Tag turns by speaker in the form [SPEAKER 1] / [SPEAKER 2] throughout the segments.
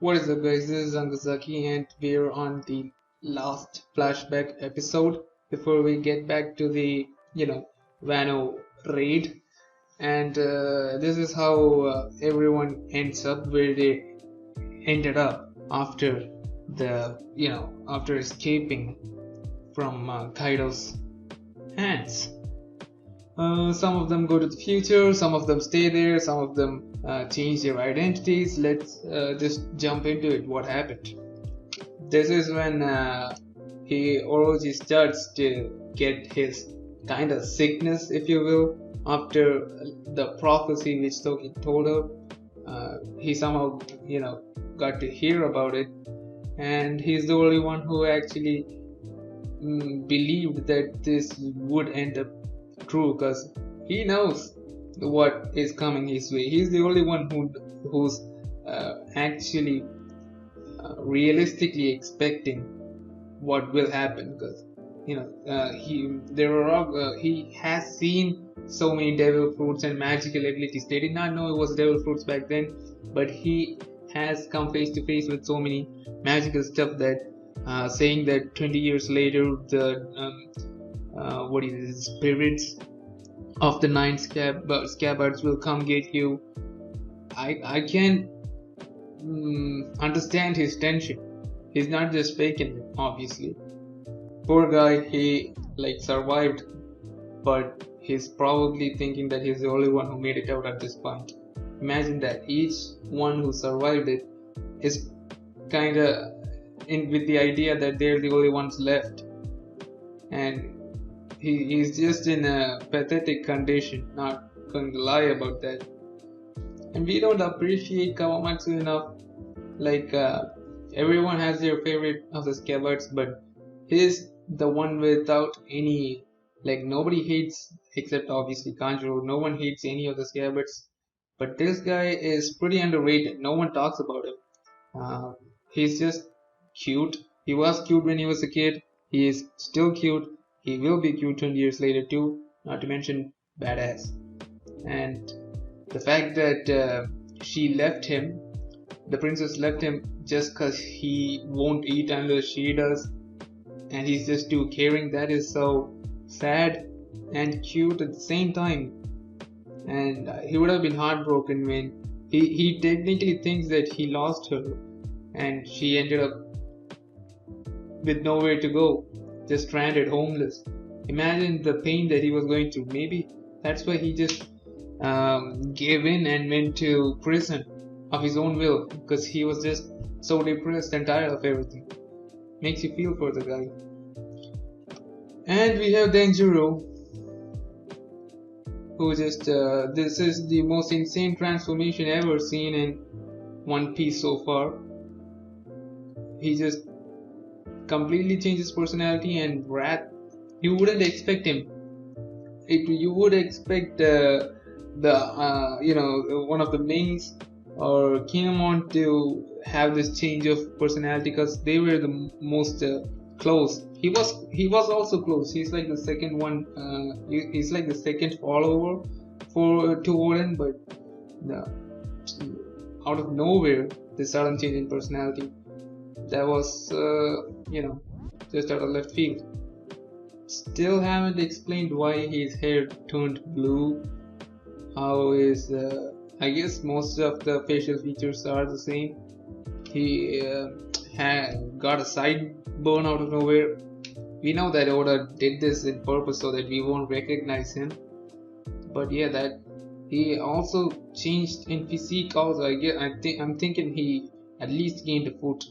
[SPEAKER 1] What is up, guys? This is Angazaki, and we're on the last flashback episode before we get back to the, Wano raid. And this is how everyone ends up where they ended up after after escaping from Kaido's hands. Some of them go to the future, some of them stay there, some of them change their identities. Let's just jump into it. What happened? This is when Orochi starts to get his kind of sickness, if you will, after the prophecy which Toki told her. He somehow, got to hear about it, and he's the only one who actually believed that this would end up true, because he knows what is coming his way. He's the only one who's actually realistically expecting what will happen, because he has seen so many devil fruits and magical abilities. They did not know it was devil fruits back then, but he has come face to face with so many magical stuff that saying that 20 years later the spirits of the nine scabbards will come get you. I can understand his tension. He's not just faking it, obviously. Poor guy, he survived, but he's probably thinking that he's the only one who made it out at this point. Imagine that each one who survived it is kind of in with the idea that they're the only ones left, and he's just in a pathetic condition. Not going to lie about that. And we don't appreciate Kawamatsu enough. Everyone has their favorite of the scabbards, but he's the one without any, nobody hates, except obviously Kanjuro. No one hates any of the scabbards, but this guy is pretty underrated. No one talks about him. He's just cute. He was cute when he was a kid. He is still cute. He will be cute 20 years later too, not to mention badass. And the fact that she left him, the princess left him just because he won't eat unless she does, and he's just too caring, that is so sad and cute at the same time. And he would have been heartbroken when he technically thinks that he lost her and she ended up with nowhere to go, just stranded, homeless. Imagine the pain that he was going through. Maybe that's why he just gave in and went to prison of his own will, because he was just so depressed and tired of everything. Makes you feel for the guy. And we have Denjiro, who just this is the most insane transformation ever seen in One Piece so far. He just completely changes personality, and Wrath, you wouldn't expect him. You would expect one of the mains or Kinemon to have this change of personality, because they were the most close. He was also close. He's like the second one. He's like the second follower to Oden, but out of nowhere, this sudden change in personality. That was just out of left field. Still haven't explained why his hair turned blue. How is I guess most of the facial features are the same. He had got a sideburn out of nowhere. We know that Oda did this in purpose so that we won't recognize him. But yeah, that he also changed in physique also. I'm thinking he at least gained a foot.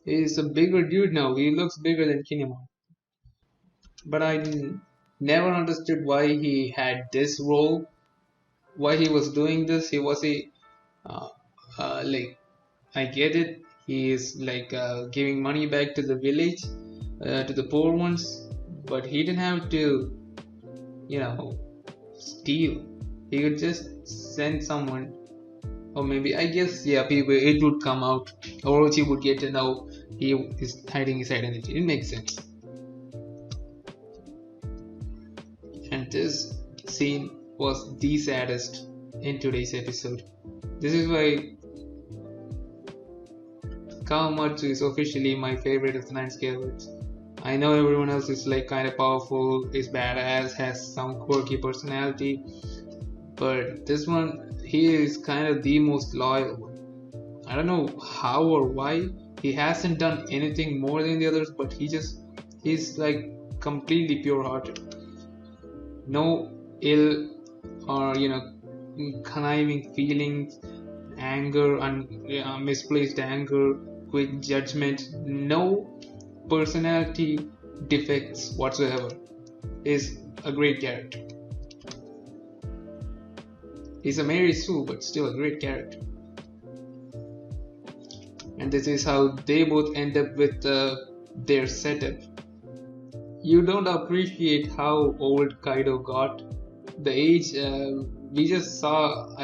[SPEAKER 1] He's a bigger dude now. He looks bigger than Kinemon. But I never understood why he had this role, why he was doing this. He was I get it. He is giving money back to the village, to the poor ones, but he didn't have to, steal. He could just send someone, or maybe I guess people, it would come out. Orochi would get to know he is hiding his identity. It makes sense. And this scene was the saddest in today's episode. This is why Kawamatsu is officially my favorite of the nine skeletons. I know everyone else is like kind of powerful, is badass, has some quirky personality, but this one, he is kind of the most loyal one. I don't know how or why. He hasn't done anything more than the others, but he's like completely pure hearted. No ill or conniving feelings, anger, misplaced anger, quick judgment, no personality defects whatsoever. Is a great character. He's a Mary Sue, but still a great character. And this is how they both end up with their setup. You don't appreciate how old Kaido got. The age, we just saw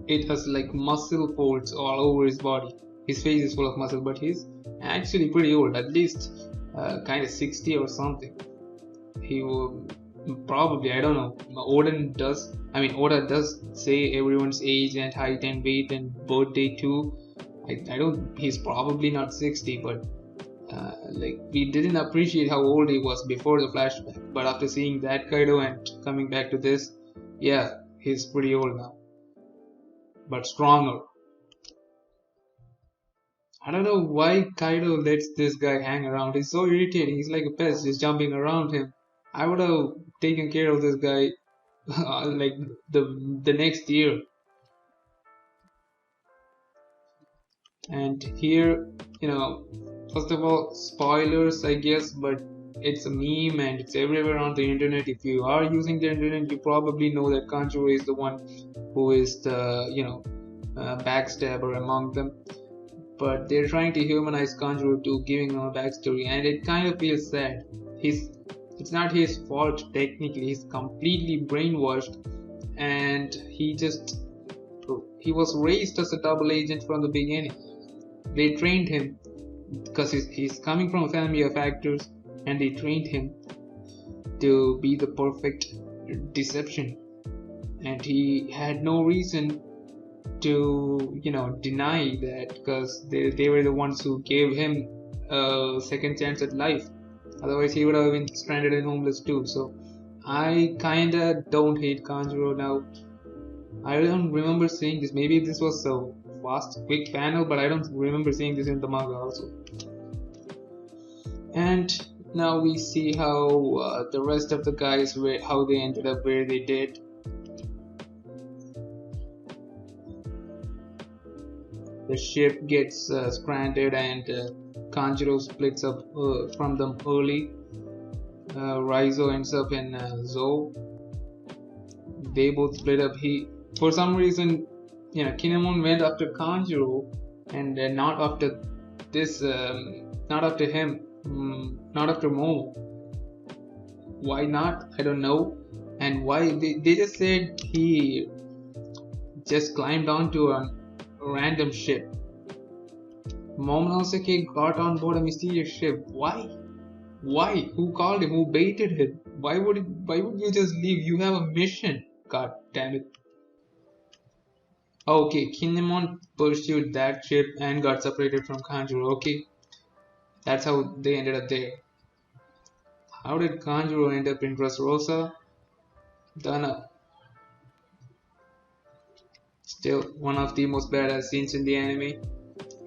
[SPEAKER 1] it has like muscle folds all over his body. His face is full of muscle, but he's actually pretty old, at least kind of 60 or something. He will probably, I don't know. Oda does say everyone's age and height and weight and birthday too. He's probably not 60, but we didn't appreciate how old he was before the flashback. But after seeing that Kaido and coming back to this, yeah, he's pretty old now. But stronger. I don't know why Kaido lets this guy hang around. He's so irritating. He's like a pest just jumping around him. I would have taken care of this guy like the next year. And here, first of all, spoilers, I guess, but it's a meme and it's everywhere on the internet. If you are using the internet, you probably know that Kanjuro is the one who is the, backstabber among them. But they're trying to humanize Kanjuro to giving him a backstory, and it kind of feels sad. It's not his fault technically. He's completely brainwashed, and he was raised as a double agent from the beginning. They trained him because he's coming from a family of actors, and they trained him to be the perfect deception, and he had no reason to deny that, because they were the ones who gave him a second chance at life. Otherwise he would have been stranded and homeless too. So I kinda don't hate Kanjuro now. I don't remember seeing this. Maybe this was a fast quick panel, but I don't remember seeing this in the manga also. And now we see how the rest of the guys how they ended up where they did. The ship gets stranded, and Kanjuro splits up from them early. Raizo ends up in Zou. They both split up. For some reason, Kinemon went after Kanjuro and not after this, not after him, not after Momo. Why not? I don't know. And why they just said he just climbed onto a random ship. Momonosuke got on board a mysterious ship. Why? Who called him? Who baited him? Why would you just leave? You have a mission. God damn it. Okay, Kinemon pursued that ship and got separated from Kanjuro. Okay, that's how they ended up there. How did Kanjuro end up in Dressrosa? Don't know. Still one of the most badass scenes in the anime.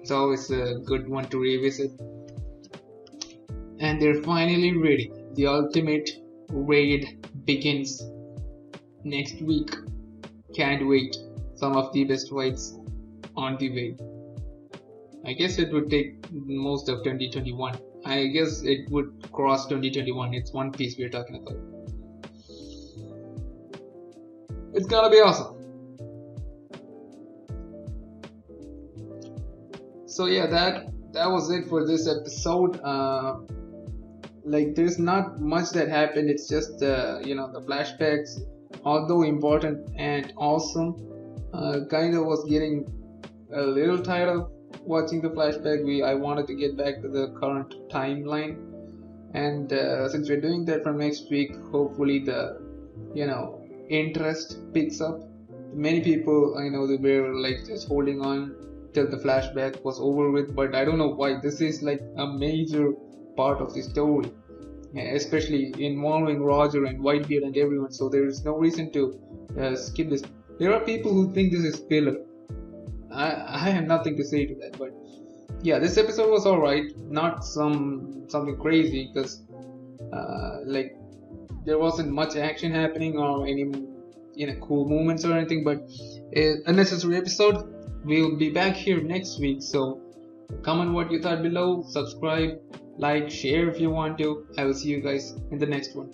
[SPEAKER 1] It's always a good one to revisit. And they're finally ready. The ultimate raid begins next week. Can't wait. Some of the best fights on the way. I guess it would take most of 2021. I guess it would cross 2021. It's One Piece we're talking about. It's gonna be awesome. So yeah, that was it for this episode. There's not much that happened. It's just the flashbacks, although important and awesome. Kind of was getting a little tired of watching the flashback. I wanted to get back to the current timeline, and since we're doing that from next week, hopefully the interest picks up. many people I know, they were like just holding on till the flashback was over with, but I don't know why. This is like a major part of the story, especially involving Roger and Whitebeard and everyone, so there is no reason to skip this. There are people who think this is filler. I have nothing to say to that, but yeah, this episode was alright, not something crazy, because like there wasn't much action happening or any cool moments or anything, but unnecessary episode. We'll be back here next week, so comment what you thought below, subscribe, like, share if you want to. I will see you guys in the next one.